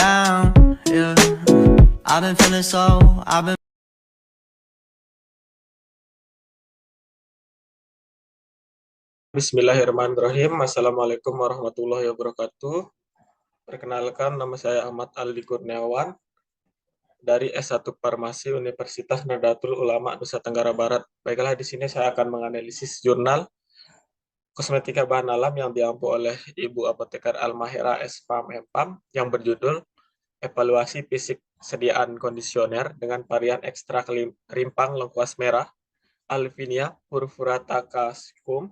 down. Yeah, I've been feeling so. I've been. Bismillahirrahmanirrahim. Assalamualaikum warahmatullahi wabarakatuh. Perkenalkan, nama saya Ahmad Aldi Kurniawan dari S1 Farmasi Universitas Nahdlatul Ulama Nusa Tenggara Barat. Baiklah, di sini saya akan menganalisis jurnal kosmetika bahan alam yang diampu oleh Ibu Apoteker Almahera SPAM MPAM yang berjudul Evaluasi Fisik Sediaan Kondisioner dengan Varian Ekstrak Rimpang Lengkuas Merah Alvinia purpurata cascum.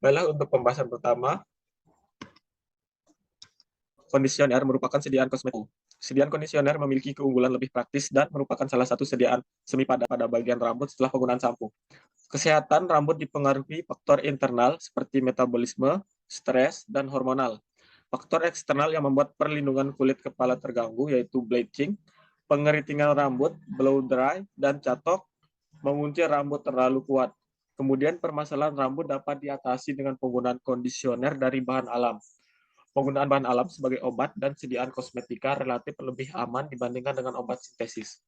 Baiklah, untuk pembahasan pertama, kondisioner merupakan sediaan kosmetik. Sediaan kondisioner memiliki keunggulan lebih praktis dan merupakan salah satu sediaan semi padat pada bagian rambut setelah penggunaan sampo. Kesehatan rambut dipengaruhi faktor internal seperti metabolisme, stres, dan hormonal. Faktor eksternal yang membuat perlindungan kulit kepala terganggu yaitu bleaching, pengeritingan rambut, blow dry, dan catok, mengunci rambut terlalu kuat. Kemudian permasalahan rambut dapat diatasi dengan penggunaan kondisioner dari bahan alam. Penggunaan bahan alam sebagai obat dan sediaan kosmetika relatif lebih aman dibandingkan dengan obat sintesis.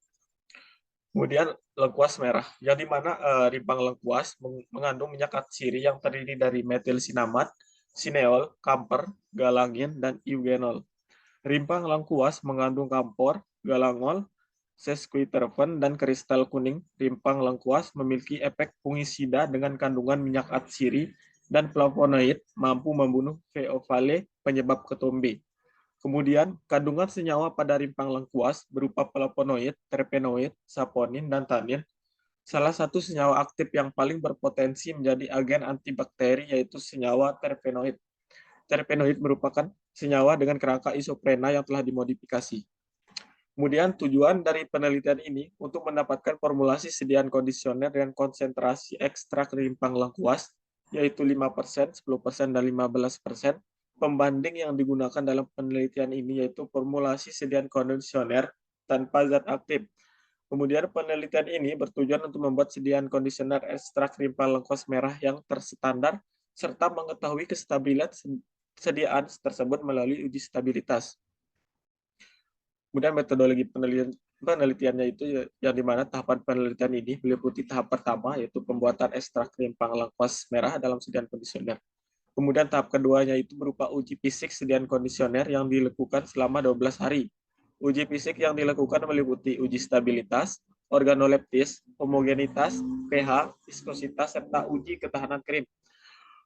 Kemudian lengkuas merah, yang dimana rimpang lengkuas mengandung minyak atsiri yang terdiri dari metil sinamat, sineol, kamper, galangin, dan eugenol. Rimpang lengkuas mengandung kampor, galangol, sesquiterpen, dan kristal kuning. Rimpang lengkuas memiliki efek fungisida dengan kandungan minyak atsiri dan flavonoid, mampu membunuh VO-vale penyebab ketombe. Kemudian, kandungan senyawa pada rimpang lengkuas berupa flavonoid, terpenoid, saponin, dan tanin. Salah satu senyawa aktif yang paling berpotensi menjadi agen antibakteri yaitu senyawa terpenoid. Terpenoid merupakan senyawa dengan kerangka isoprena yang telah dimodifikasi. Kemudian tujuan dari penelitian ini untuk mendapatkan formulasi sediaan kondisioner dengan konsentrasi ekstrak rimpang lengkuas, yaitu 5%, 10%, dan 15%. Pembanding yang digunakan dalam penelitian ini yaitu formulasi sediaan kondisioner tanpa zat aktif. Kemudian penelitian ini bertujuan untuk membuat sediaan kondisioner ekstrak rimpang lengkuas merah yang terstandar, serta mengetahui kestabilan sediaan tersebut melalui uji stabilitas. Kemudian metodologi penelitiannya itu yang dimana tahapan penelitian ini meliputi tahap pertama yaitu pembuatan ekstrak rimpang lengkuas merah dalam sediaan kondisioner. Kemudian tahap keduanya itu berupa uji fisik sediaan kondisioner yang dilakukan selama 12 hari. Uji fisik yang dilakukan meliputi uji stabilitas, organoleptis, homogenitas, pH, viskositas, serta uji ketahanan krim.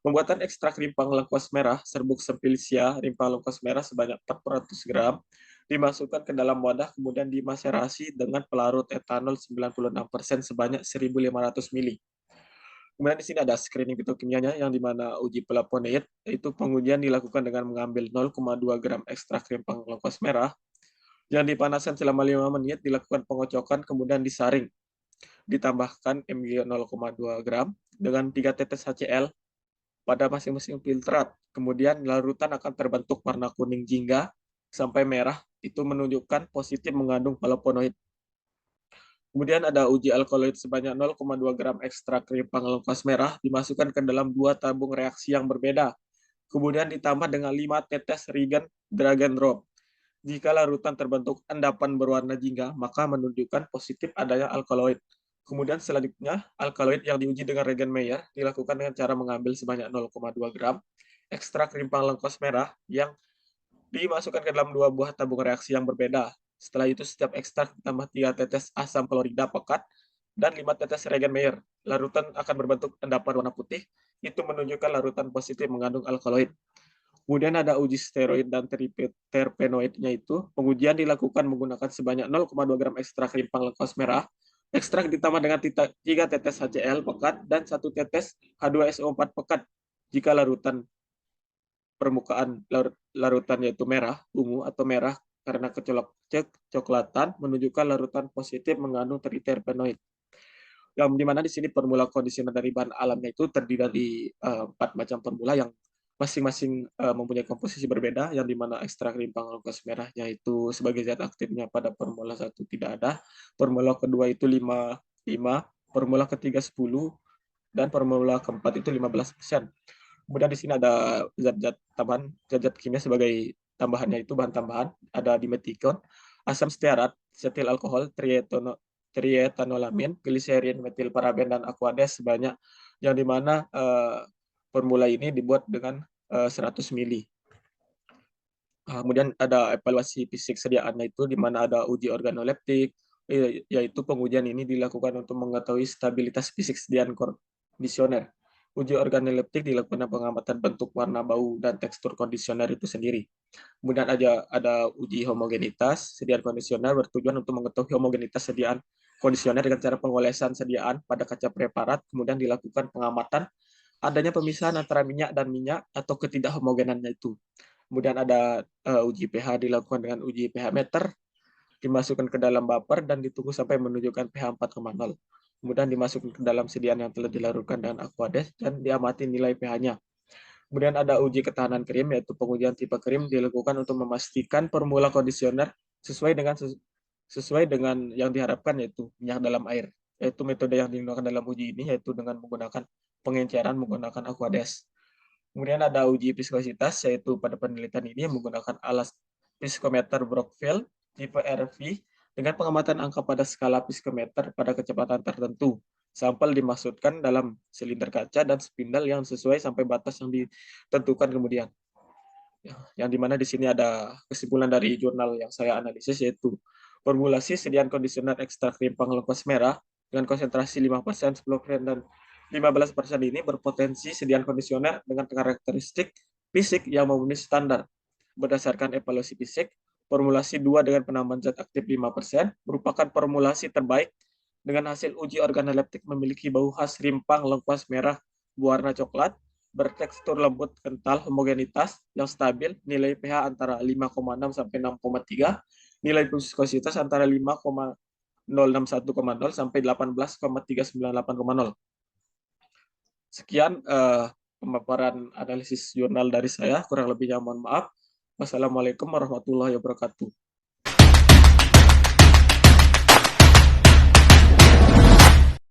Pembuatan ekstrak rimpang lengkuas merah serbuk Simplesia rimpang lengkuas merah sebanyak 400 gram dimasukkan ke dalam wadah kemudian dimaserasi dengan pelarut etanol 96% sebanyak 1.500 ml. Kemudian di sini ada screening fitokimianya yang dimana uji flavonoid itu pengujian dilakukan dengan mengambil 0,2 gram ekstrak rimpang lengkuas merah yang dipanaskan selama 5 menit, dilakukan pengocokan kemudian disaring. Ditambahkan Mg 0,2 gram dengan 3 tetes HCl pada masing-masing filtrat. Kemudian larutan akan terbentuk warna kuning jingga sampai merah, itu menunjukkan positif mengandung flavonoid. Kemudian ada uji alkaloid sebanyak 0,2 gram ekstrak rimpang lengkuas merah dimasukkan ke dalam 2 tabung reaksi yang berbeda. Kemudian ditambah dengan 5 tetes Regen drag and drop. Jika larutan terbentuk endapan berwarna jingga, maka menunjukkan positif adanya alkaloid. Kemudian selanjutnya, alkaloid yang diuji dengan reagen Mayer dilakukan dengan cara mengambil sebanyak 0,2 gram ekstrak rimpang lengkuas merah yang dimasukkan ke dalam 2 buah tabung reaksi yang berbeda. Setelah itu, setiap ekstrak ditambah 3 tetes asam klorida pekat dan 5 tetes reagen Mayer. Larutan akan berbentuk endapan warna putih, itu menunjukkan larutan positif mengandung alkaloid. Kemudian ada uji steroid dan terpenoidnya itu. Pengujian dilakukan menggunakan sebanyak 0,2 gram ekstrak rimpang lengkuas merah. Ekstrak ditambah dengan 3 tetes HCl pekat dan 1 tetes H2SO4 pekat. Jika larutan permukaan larutan yaitu merah, ungu atau merah karena kecoklatan menunjukkan larutan positif mengandung terpenoid. Yang dimana di sini formula kondisioner dari bahan alamnya itu terdiri dari 4 macam formula yang masing-masing mempunyai komposisi berbeda, yang dimana ekstrak rimpang lengkuas merahnya itu sebagai zat aktifnya pada formula 1 tidak ada, formula kedua itu 5, formula ketiga 10, dan formula keempat itu 15%. Kemudian di sini ada zat-zat tambahan, zat-zat kimia sebagai tambahannya itu bahan tambahan, ada dimetikon, asam stearat, setil alkohol, triethanolamin, gliserin, metil paraben, dan aquades sebanyak, yang dimana formula ini dibuat dengan 100 mili. Kemudian ada evaluasi fisik sediaannya itu, di mana ada uji organoleptik, yaitu pengujian ini dilakukan untuk mengetahui stabilitas fisik sediaan kondisioner. Uji organoleptik dilakukan pengamatan bentuk, warna, bau, dan tekstur kondisioner itu sendiri. Kemudian ada uji homogenitas sediaan kondisioner, bertujuan untuk mengetahui homogenitas sediaan kondisioner dengan cara pengolesan sediaan pada kaca preparat, kemudian dilakukan pengamatan adanya pemisahan antara minyak dan minyak atau ketidakhomogenannya itu. Kemudian ada uji pH dilakukan dengan uji pH meter, dimasukkan ke dalam buffer dan ditunggu sampai menunjukkan pH 4,0. Kemudian dimasukkan ke dalam sediaan yang telah dilarutkan dengan aquades dan diamati nilai pH-nya. Kemudian ada uji ketahanan krim, yaitu pengujian tipe krim dilakukan untuk memastikan formula kondisioner sesuai dengan yang diharapkan, yaitu minyak dalam air. Yaitu metode yang digunakan dalam uji ini yaitu dengan menggunakan pengenceran menggunakan aquades. Kemudian ada uji viskositas, yaitu pada penelitian ini menggunakan alat viskometer Brockfield tipe RV dengan pengamatan angka pada skala viskometer pada kecepatan tertentu. Sampel dimasukkan dalam silinder kaca dan spindle yang sesuai sampai batas yang ditentukan kemudian. Yang dimana di sini ada kesimpulan dari jurnal yang saya analisis, yaitu formulasi sediaan kondisioner ekstrak rimpang lengkuas merah dengan konsentrasi 5%, 10%, dan 15% ini berpotensi sediaan kondisioner dengan karakteristik fisik yang memenuhi standar. Berdasarkan evaluasi fisik, formulasi 2 dengan penambahan zat aktif 5% merupakan formulasi terbaik dengan hasil uji organoleptik memiliki bau khas rimpang lengkuas merah berwarna coklat, bertekstur lembut kental, homogenitas yang stabil, nilai pH antara 5,6 sampai 6,3, nilai viskositas antara 5,061,0 sampai 18,398,0. Sekian pemaparan analisis jurnal dari saya, kurang lebihnya mohon maaf. Wassalamualaikum warahmatullahi wabarakatuh.